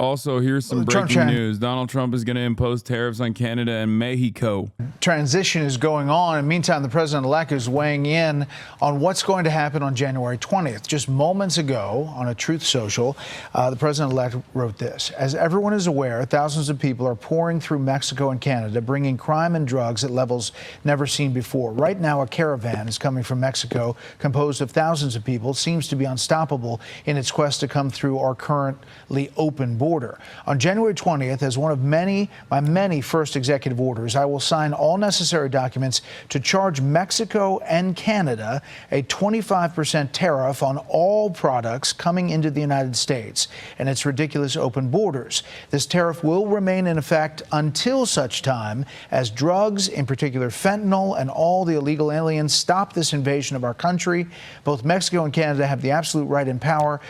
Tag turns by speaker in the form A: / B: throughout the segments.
A: Also, here's some breaking news. Donald Trump is going to impose tariffs on Canada and Mexico.
B: Transition is going on. In the meantime, the president-elect is weighing in on what's going to happen on January 20th. Just moments ago on a Truth Social, the president-elect wrote this. As everyone is aware, thousands of people are pouring through Mexico and Canada, bringing crime and drugs at levels never seen before. Right now, a caravan is coming from Mexico, composed of thousands of people. It seems to be unstoppable in its quest to come through our currently open border. On January 20th, as one of my many first executive orders, I will sign all necessary documents to charge Mexico and Canada a 25% tariff on all products coming into the United States and its ridiculous open borders. This tariff will remain in effect until such time as drugs, in particular fentanyl, and all the illegal aliens stop this invasion of our country. Both Mexico and Canada have the absolute right and power.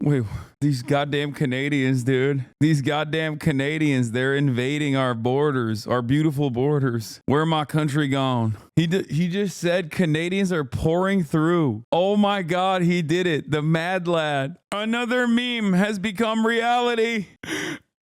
A: Wait, these goddamn Canadians, dude. These goddamn Canadians, they're invading our borders, our beautiful borders. Where my country gone? He just said Canadians are pouring through. Oh my God, he did it. The mad lad. Another meme has become reality.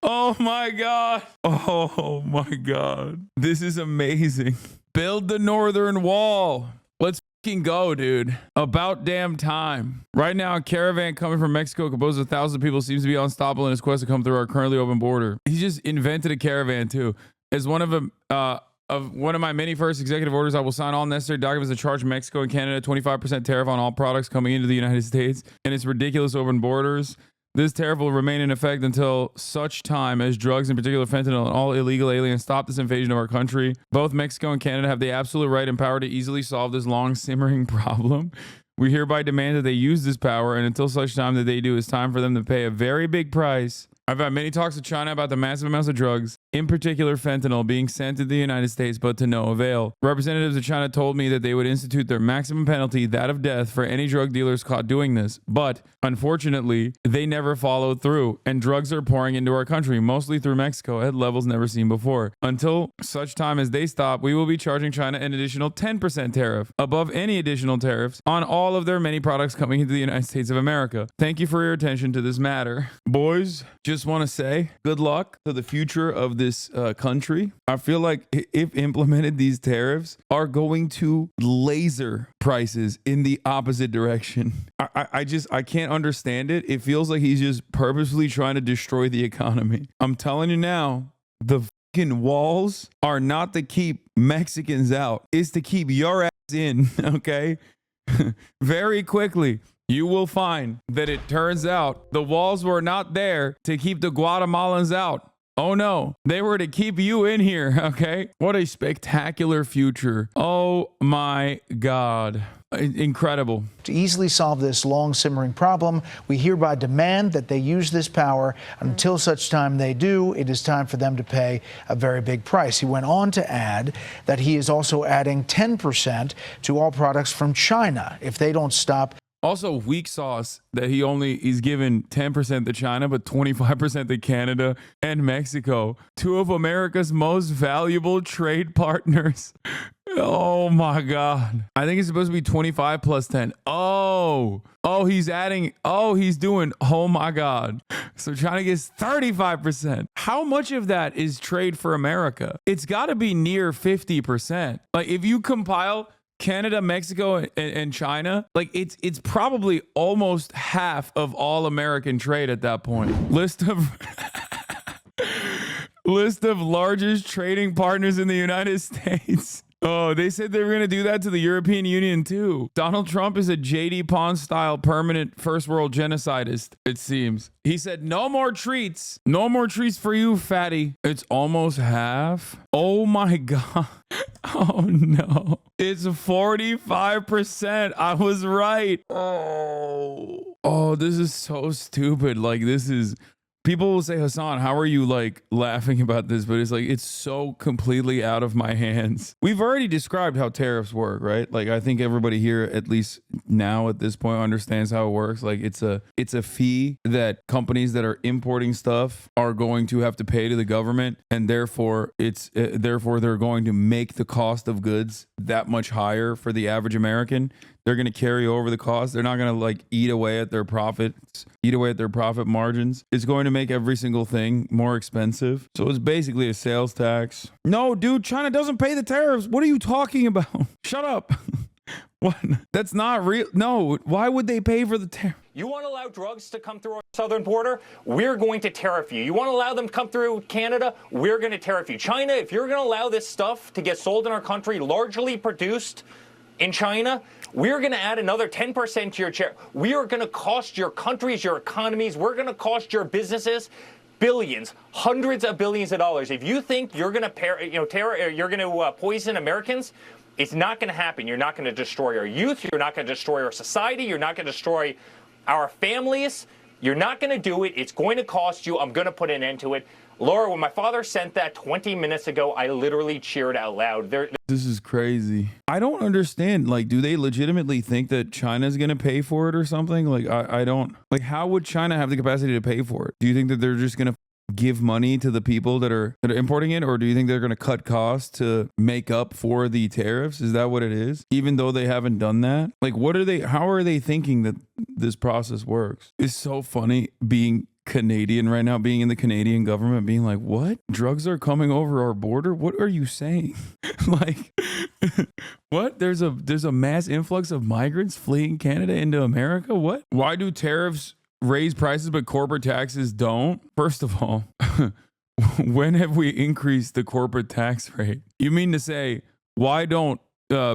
A: Oh my God. Oh my God. This is amazing. Build the northern wall. Let's go, dude. About damn time. Right now, a caravan coming from Mexico composed of thousands of people seems to be unstoppable in its quest to come through our currently open border. He just invented a caravan too. As one of my many first executive orders, I will sign all necessary documents to charge Mexico and Canada 25% tariff on all products coming into the United States and its ridiculous open borders. This tariff will remain in effect until such time as drugs, in particular fentanyl, and all illegal aliens stop this invasion of our country. Both Mexico and Canada have the absolute right and power to easily solve this long simmering problem. We hereby demand that they use this power, and until such time that they do, it's time for them to pay a very big price. I've had many talks with China about the massive amounts of drugs, in particular fentanyl, being sent to the United States, but to no avail. Representatives of China told me that they would institute their maximum penalty, that of death, for any drug dealers caught doing this. But, unfortunately, they never followed through, and drugs are pouring into our country, mostly through Mexico, at levels never seen before. Until such time as they stop, we will be charging China an additional 10% tariff, above any additional tariffs, on all of their many products coming into the United States of America. Thank you for your attention to this matter. Boys, just want to say good luck to the future of this country. I feel like if implemented, these tariffs are going to laser prices in the opposite direction. I can't understand it. It feels like he's just purposefully trying to destroy the economy. I'm telling you now, the fucking walls are not to keep Mexicans out. It's to keep your ass in, okay? Very quickly, you will find that it turns out the walls were not there to keep the Guatemalans out. Oh no, they were to keep you in here, okay? What a spectacular future. Oh my God. Incredible.
B: To easily solve this long simmering problem, we hereby demand that they use this power. Until such time they do, it is time for them to pay a very big price. He went on to add that he is also adding 10% to all products from China if they don't stop.
A: Also, weak sauce that he's given 10% to China, but 25% to Canada and Mexico, two of America's most valuable trade partners. Oh my God. I think it's supposed to be 25 plus 10. Oh, he's adding. Oh, he's doing. Oh my God. So China gets 35%. How much of that is trade for America? It's got to be near 50%. Like if you compile Canada, Mexico, and China, like it's probably almost half of all American trade at that point. List of largest trading partners in the United States. Oh, they said they were going to do that to the European Union too. Donald Trump is a J.D. Pond style permanent first world genocidist, it seems. He said, no more treats. No more treats for you, fatty. It's almost half. Oh my God. Oh no. It's 45%. I was right. Oh, this is so stupid. Like this is... People will say, Hasan, how are you like laughing about this? But it's like, it's so completely out of my hands. We've already described how tariffs work, right? Like, I think everybody here, at least now at this point, understands how it works. Like it's a fee that companies that are importing stuff are going to have to pay to the government. And therefore they're going to make the cost of goods that much higher for the average American. They're going to carry over the cost. They're not going to like eat away at their profits, eat away at their profit margins. It's going to make every single thing more expensive. So it's basically a sales tax. No, dude, China doesn't pay the tariffs. What are you talking about? Shut up. What? That's not real. No, why would they pay for the tariff?
C: You want to allow drugs to come through our southern border? We're going to tariff you. You want to allow them to come through Canada? We're going to tariff you. China, if you're going to allow this stuff to get sold in our country, largely produced in China, we're going to add another 10% to your tariff. We are going to cost your countries, your economies. We're going to cost your businesses billions, hundreds of billions of dollars. If you think you're going to poison Americans, it's not going to happen. You're not going to destroy our youth. You're not going to destroy our society. You're not going to destroy our families. You're not going to do it. It's going to cost you. I'm going to put an end to it. Laura, when my father sent that 20 minutes ago, I literally cheered out loud.
A: This is crazy. I don't understand. Like, do they legitimately think that China's going to pay for it or something? Like, I don't. Like, how would China have the capacity to pay for it? Do you think that they're just going to give money to the people that are importing it, or do you think they're going to cut costs to make up for the tariffs? Is that what it is? Even though they haven't done that? Like, how are they thinking that this process works? It's so funny being Canadian right now, being in the Canadian government, being like, what? Drugs are coming over our border? What are you saying? Like, what? There's a mass influx of migrants fleeing Canada into America? What? Why do tariffs raise prices but corporate taxes don't? First of all, when have we increased the corporate tax rate? You mean to say, why don't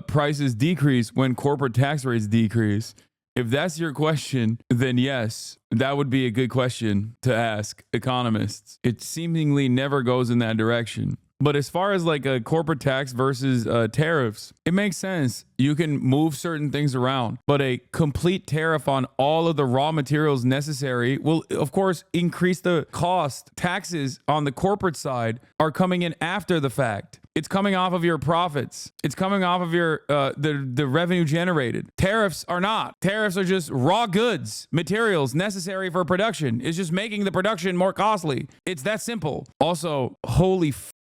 A: prices decrease when corporate tax rates decrease? If that's your question, then yes, that would be a good question to ask economists. It seemingly never goes in that direction. But as far as like a corporate tax versus tariffs, it makes sense. You can move certain things around, but a complete tariff on all of the raw materials necessary will, of course, increase the cost. Taxes on the corporate side are coming in after the fact. It's coming off of your profits. It's coming off of your the revenue generated. Tariffs are not. Tariffs are just raw goods, materials necessary for production. It's just making the production more costly. It's that simple. Also, holy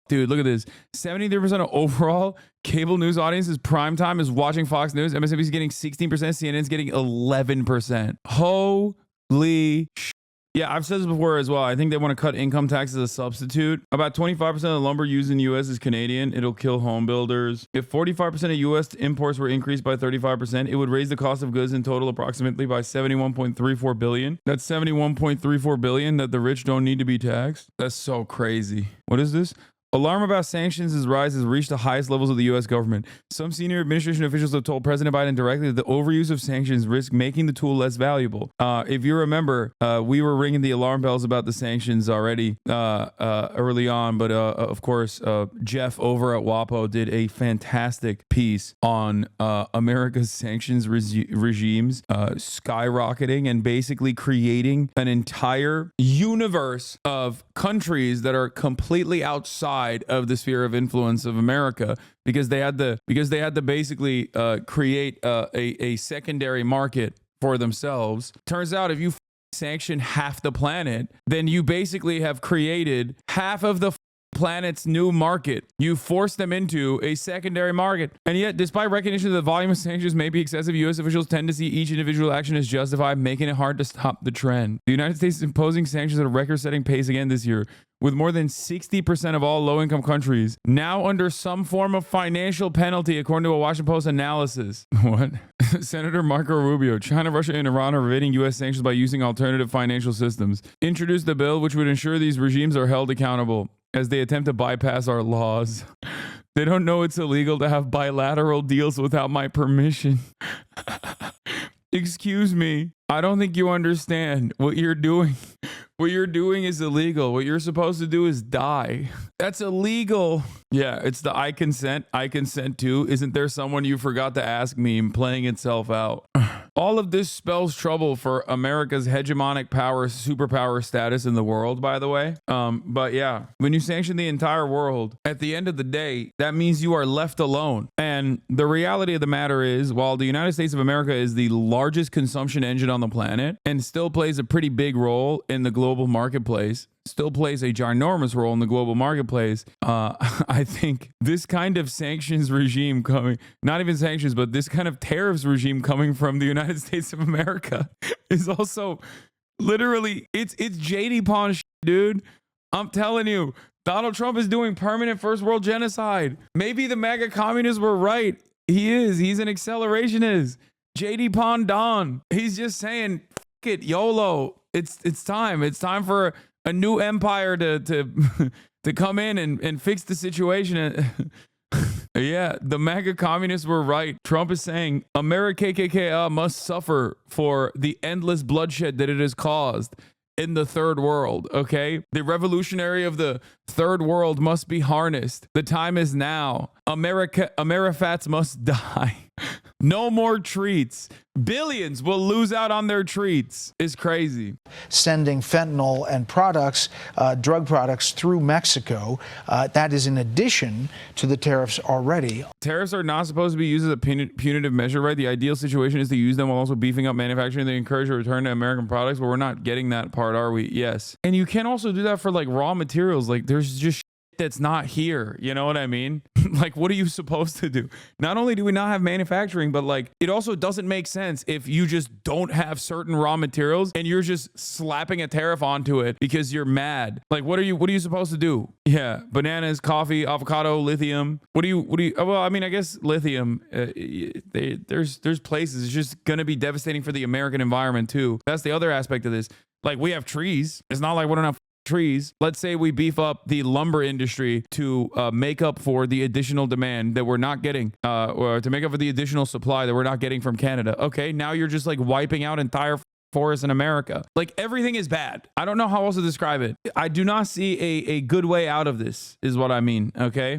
A: dude, look at this. 73% of overall cable news audiences prime time is watching Fox News. MSNBC is getting 16%. CNN's getting 11%. Holy shit. Yeah, I've said this before as well. I think they want to cut income tax as a substitute. About 25% of the lumber used in the U.S. is Canadian. It'll kill home builders. If 45% of U.S. imports were increased by 35%, it would raise the cost of goods in total approximately by $71.34 billion. That's $71.34 billion that the rich don't need to be taxed. That's so crazy. What is this? Alarm about sanctions' rise has reached the highest levels of the U.S. government. Some senior administration officials have told President Biden directly that the overuse of sanctions risks making the tool less valuable. If you remember, we were ringing the alarm bells about the sanctions already early on, but of course, Jeff over at WAPO did a fantastic piece on America's sanctions regimes skyrocketing and basically creating an entire universe of countries that are completely outside of the sphere of influence of America because they had to basically create a secondary market for themselves. Turns out if you sanction half the planet, then you basically have created half of the planet's new market. You force them into a secondary market. And yet, despite recognition that the volume of sanctions may be excessive, U.S. officials tend to see each individual action as justified, making it hard to stop the trend. The United States is imposing sanctions at a record-setting pace again this year, with more than 60% of all low-income countries now under some form of financial penalty, according to a Washington Post analysis. What? Senator Marco Rubio, China, Russia, and Iran are evading U.S. sanctions by using alternative financial systems. Introduced a bill which would ensure these regimes are held accountable as they attempt to bypass our laws. They don't know it's illegal to have bilateral deals without my permission. Excuse me. I don't think you understand what you're doing. What you're doing is illegal. What you're supposed to do is die. That's illegal. Yeah, it's the I consent to. Isn't there someone you forgot to ask meme playing itself out? All of this spells trouble for America's hegemonic power, superpower status in the world, by the way. But yeah, when you sanction the entire world, at the end of the day, that means you are left alone. And the reality of the matter is, while the United States of America is the largest consumption engine on the planet and still plays a pretty big role in the global marketplace, still plays a ginormous role in the global marketplace. I think this kind of sanctions regime coming, not even sanctions, but this kind of tariffs regime coming from the United States of America is also literally, it's JD Pawn shit, dude. I'm telling you, Donald Trump is doing permanent first world genocide. Maybe the MAGA communists were right. He is. He's an accelerationist. JD Pawn Don. He's just saying, F it, YOLO. It's time. It's time for a new empire to to come in and fix the situation. Yeah, the MAGA communists were right. Trump is saying America KKK must suffer for the endless bloodshed that it has caused in the third world, okay? The revolutionary of the third world must be harnessed. The time is now. Amerifats must die. No more treats. Billions will lose out on their treats. It's crazy.
B: Sending fentanyl and products, drug products through Mexico. That is in addition to the tariffs already.
A: Tariffs are not supposed to be used as a punitive measure, right? The ideal situation is to use them while also beefing up manufacturing. They encourage a return to American products, but we're not getting that part, are we? Yes. And you can also do that for like raw materials. Like there's just that's not here. You know what I mean? Like, what are you supposed to do? Not only do we not have manufacturing, but like, it also doesn't make sense if you just don't have certain raw materials and you're just slapping a tariff onto it because you're mad. Like, what are you supposed to do? Yeah. Bananas, coffee, avocado, lithium. What do you, well, I mean, I guess lithium, there's places. It's just going to be devastating for the American environment too. That's the other aspect of this. Like, we have trees. It's not like we don't have trees. Let's say we beef up the lumber industry to make up for the additional demand that we're not getting, or to make up for the additional supply that we're not getting from Canada. Okay, now you're just like wiping out entire forests in America. Like, everything is bad. I don't know how else to describe it. I do not see a good way out of this, is what I mean. Okay.